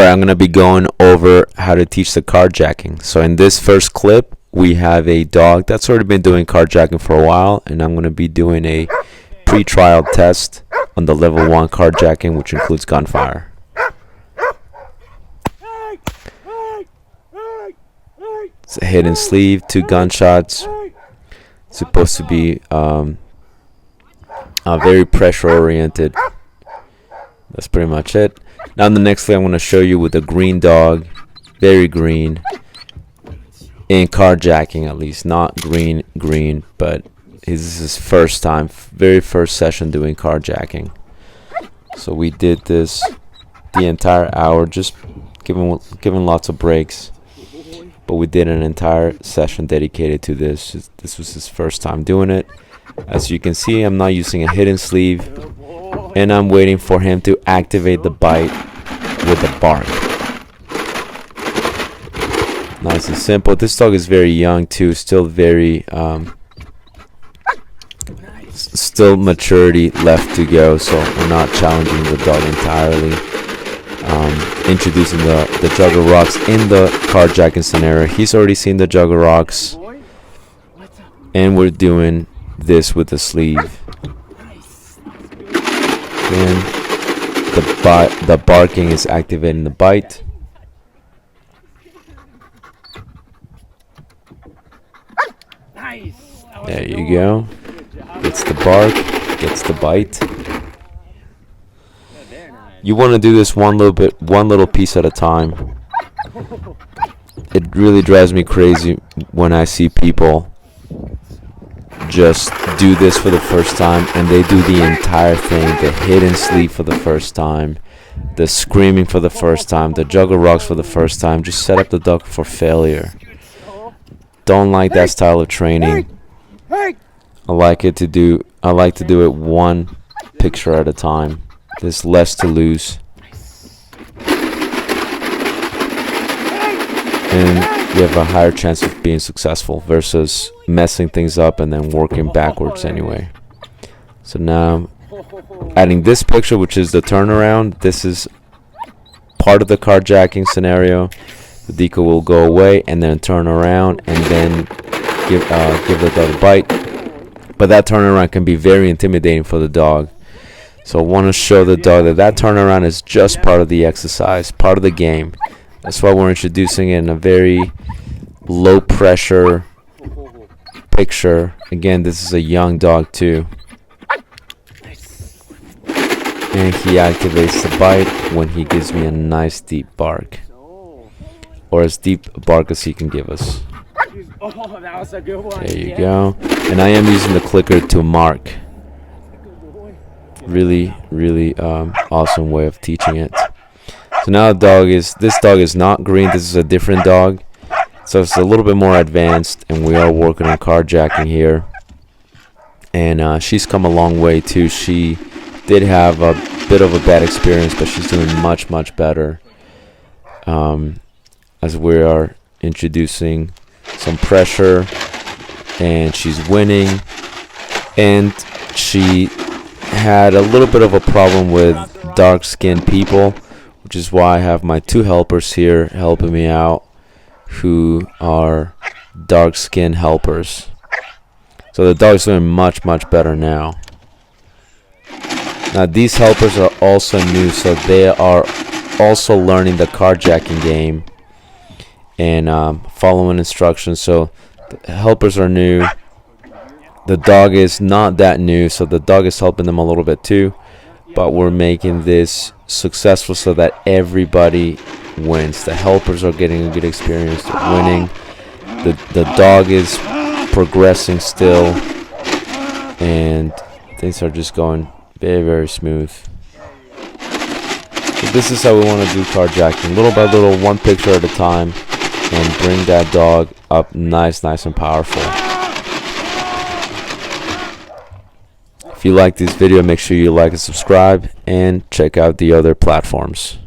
Alright, I'm going to be going over how to teach the carjacking. So in this first clip, we have a dog that's already been doing carjacking for a while, and I'm going to be doing a pre-trial test on the level 1 carjacking, which includes gunfire. It's a hidden sleeve, 2 gunshots. It's supposed to be very pressure oriented. That's pretty much it. Now the next thing I'm going to show you with a green dog, very green, in carjacking at least, not green, but this is his first time, very first session doing carjacking. So we did this the entire hour, just giving lots of breaks, but we did an entire session dedicated to this. This was his first time doing it. As you can see, I'm not using a hidden sleeve, and I'm waiting for him to activate the bite with the bark. Nice and simple. This dog is very young too, still very still maturity left to go, so we're not challenging the dog entirely. Introducing the juggle rocks in the carjacking scenario. He's already seen the juggle rocks, and we're doing this with the sleeve. Then the barking is activating the bite. There you go. Gets the bark, gets the bite. You want to do this one little piece at a time. It really drives me crazy when I see people just do this for the first time and they do the entire thing, the hidden sleeve for the first time, the screaming for the first time, the juggle rocks for the first time. Just set up the dog for failure. Don't like that style of training. I like to do it one picture at a time. There's less to lose, and you have a higher chance of being successful versus messing things up and then working backwards anyway. So now adding this picture, which is the turnaround. This is part of the carjacking scenario. The decoy will go away and then turn around and then give the dog a bite. But that turnaround can be very intimidating for the dog. So I want to show the dog that turnaround is just part of the exercise, part of the game. That's why we're introducing it in a very low pressure picture. Again, this is a young dog too. And he activates the bite when he gives me a nice deep bark. Or as deep a bark as he can give us. There you go. And I am using the clicker to mark. Really awesome way of teaching it. So now this dog is not green. This is a different dog, so it's a little bit more advanced, and we are working on carjacking here. And she's come a long way too. She did have a bit of a bad experience, but she's doing much better as we are introducing some pressure, and she's winning. And she had a little bit of a problem with dark-skinned people, which is why I have my 2 helpers here helping me out, who are dark-skinned helpers. So the dog's doing much better now. Now these helpers are also new, so they are also learning the carjacking game and following instructions. So the helpers are new. The dog is not that new, so the dog is helping them a little bit too. But we're making this successful so that everybody wins. The helpers are getting a good experience, they're winning. The dog is progressing still, and things are just going very smooth. So this is how we want to do carjacking, little by little, one picture at a time, and bring that dog up nice and powerful. If you like this video, make sure you like and subscribe, and check out the other platforms.